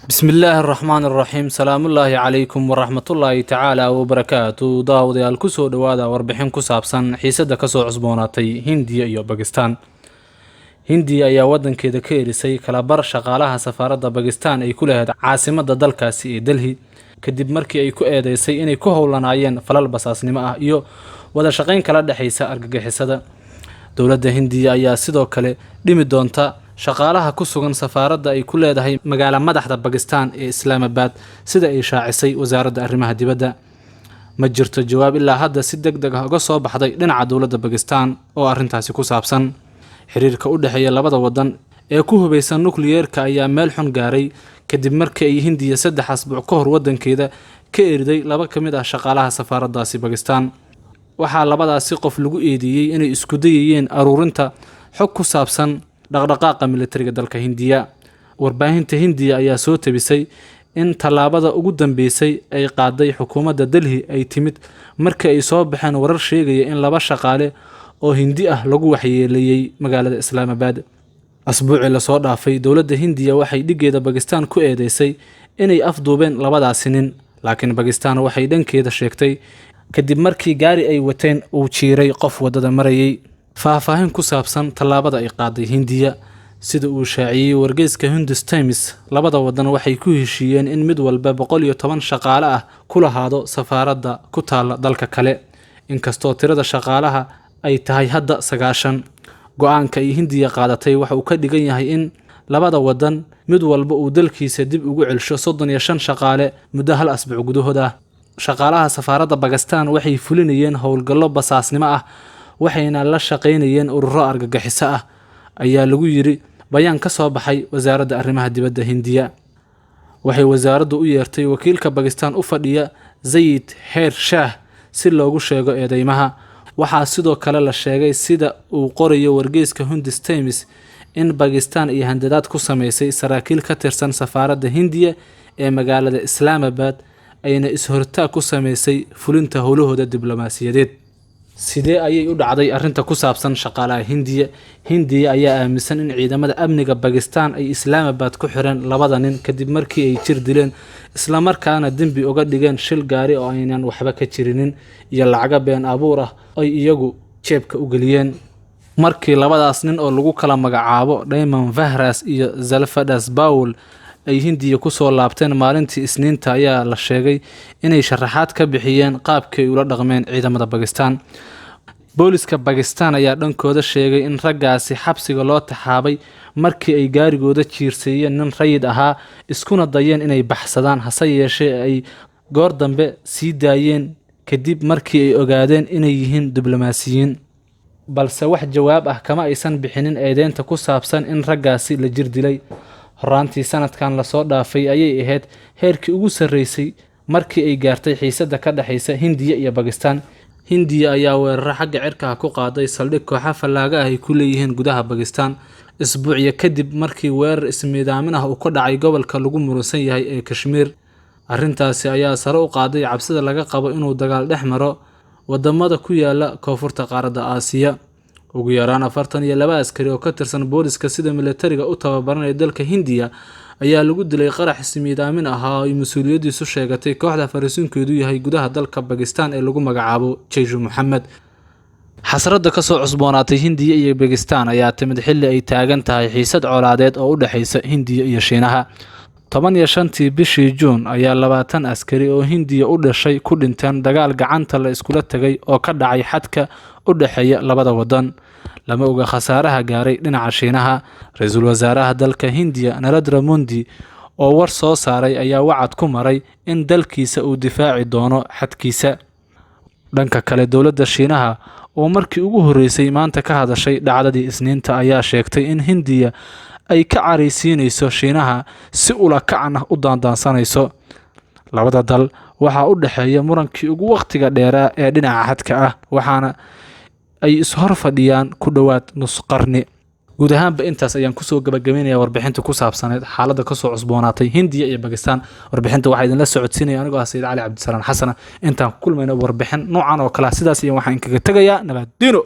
بسم الله الرحمن الرحيم سلام الله عليكم ورحمة الله تعالى وبركاته داوديال كسو دوادا warbixin ku saabsan xiisada kasoo cusboonaatay Hindiya iyo Pakistan. Hindiya ayaa wadankeeda ka erisay kala bar shaqaalaha safaaradda Pakistan ay ku lahayd caasimadda dalkaasi ee Delhi kadib markii ay ku eedeysay inay ku howlanaayeen falal basaasnimo ah iyo wada shaqayn kala dhaxaysa argagixisada. Dowladda Hindiya ayaa sidoo kale dhimi doonta shaqaalaha ku sugan safaaradda ay ku leedahay magaalada madaxda Pakistan ee Islamabad sida ay shaacisay wasaaradda arrimaha dibadda. Ma jirto jawaab ilaa hadda si degdeg ah uga soo baxday dhinaca dowladda Pakistan oo arrintaasi ku saabsan. Xiriirka u dhaxeeya labada wadan ee ku hubeysan nukliyeerka ayaa meel xun gaaray kadib markii ay Hindiya 3 asbuuc ka hor wadankeeda ka eriday laba ka mid ah shaqaalaha safaaraddaasi Pakistan. Waxaa labadaasi qof lagu eedeeyay inay isku dayayeen aruurinta xog ku saabsan dhaqdhaqaaqa militariga dalka Hindiya. Warbaahinta Hindiya ayaa soo tabisay in tallaabada ugu dambeysay ay qaaday xukuumadda Delhi ay timid markii ay soo baxeen warar sheegaya in laba shaqaale oo Hindi ah lagu waxyeeleeyay magaalada Islamabad. Asbuucii la soo dhaafay dowladda Hindiya waxay dhigeeda Pakistan ku eedeysay inay afduubeen labadaasi nin, laakiin Pakistan waxay dhankeeda sheegtay kadib markii gaari ay wateen uu jiiray qof wadada marayay. Faahfaahin ku saabsan tallaabada ay qaaday Hindiya sida uu shaaciyay wargeyska Hindustan Times, labada wadan waxay ku heshiiyeen in mid walba 110 shaqaale ah ku lahaado safaaradda ku taala dalka kale, inkastoo tirada shaqaalaha ay tahay hadda 90. Go'aanka ay Hindiya qaadatay waxa uu ka dhigan yahay in labada wadan mid walba uu dalkiisa dib ugu celsho 35 shaqaale muddo hal asbuuc gudahooda. Shaqaalaha safaaradda Pakistan waxay fulinayeen howlgallo basaasnimo ah waxayna la shaqeynayeen ururo argagixiso ah ayaa lagu yiri bayaan ka soo baxay wasaaradda arrimaha dibadda Hindiya. Waxay wasaaraddu u yeertay wakiilka Pakistan u fadhiya Zayid Khair Shah si loogu sheego eedeymaha. Waxaa sidoo kale la sheegay sida uu qorayo wargeyska Hindustan Times in Pakistan ay handadaad ku sameysay saraakiil ka tirsan safaaradda Hindiya ee magaalada Islamabad ayna is-hortaag ku sameysay fulinta howlahooda diblomaasiyadeed. Sidee ayay u dhacday arrinta ku saabsan shaqaalaha Hindiya? Hindiya ayaa aaminsan in ciidamada amniga Pakistan ay Islamabad ku xireen labada nin kadib markii ay jir dileen isla markaana dambi uga dhigeen shil gaari oo aynan waxba ka jirinin iyo lacag been abuur ah ay iyagu jeebka u galiyeen. Markii labadaas nin oo lagu kala magacaabo Diamond Vahras iyo Zalfadas Baul ay Hindiya ku soo laabteen maalintii Isniinta ayaa la sheegay inay sharaxaad ka bixiyeen qaabkii ay ula dhaqmeen ciidamada Pakistan. Booliska Pakistan ayaa dhankooda sheegay in raggaasi xabsiga loo taxaabay markii ay gaarigooda jiirsiiyeen nin rayid ahaa iskuna dayeen inay baxsadaan, hase yeeshee ay goor dambe sii daayeen kadib markii ay ogaadeen inay yihiin diblomaasiyiin. Balse wax jawaab ah kama aysan bixinin eedeynta ku saabsan in raggaasi la jir dilay. Horaantii sanadkan la soo dhaafay ayay ahayd heerkii ugu sarreysay markii ay gaartay xiisada ka dhaxaysa Hindiya iyo Pakistan. Hindiya ayaa weerar xagga cirka ku qaaday saldhig kooxo fallaaga ah ay ku leeyihiin gudaha Pakistan isbuuciya kadib markii weerar ismiidaamin ah uu ka dhacay gobolka lagu muransan yahay ee Kashmir. Arrintaasi ayaa sare u qaaday cabsida laga qabo inuu dagaal dhex maro wadamada ku yaala koonfurta qaaradda Aasiya. Ugu yaraan 42 askari oo ka tirsan booliska sida militariga u tababaranaya dalka Hindiya ayaa lagu dilay qarax ismiidaamin ah oo ay mas'uuliyadiisu sheegatay kooxda fariisinkeedu yahay gudaha dalka Pakistan ee lagu magacaabo Jaysh-e-Mohammed. Xasradda ka soo cusboonaatay Hindiya iyo Pakistan ayaa timid xilli ay taagan tahay xiisad colaadeed oo u dhaxaysa Hindiya iyo Shiinaha. 15tii bishii Juun ayaa 20 askari oo Hindiya u dhashay ku dhinteen dagaal gacanta la iskula tagay oo ka dhacay xadka u dhaxeeya labada wadan. Lama oga khasaaraha gaaray dhinaca Shiinaha. Ra'iisul wasaaraha dalka Hindiya Narendra Modi oo war soo saaray ayaa wacad ku maray in dalkiisa uu difaaci doono xadkiisa. Dhanka kale dowladda Shiinaha oo markii ugu horeysay maanta ka hadashay dhacdadii Isniinta ayaa sheegtay in Hindiya ay ka careysiinayso Shiinaha si ula kacan ah u daandaansanayso. Labada dal waxaa u dhaxeeya murankii ugu waqtiga dheeraa ee dhinaca xadka ah waxaana ay ishor fadhiyaan ku dhawaad nus qarni. guud ahaanba intaas ayaan kusoo gabagabeynayaa warbixinta ku saabsaneed xaaladda ka soo cusboonaatay Hindiya iyo Pakistan. Warbixinta waxaa idinla socodsiinaya anigoo ah Sayid Cali Cabdisalaan Xasan. Intaan ku kulmayno warbixin noocan oo kale sidaas iyo waxaan kaga tagayaa nabadgelyo.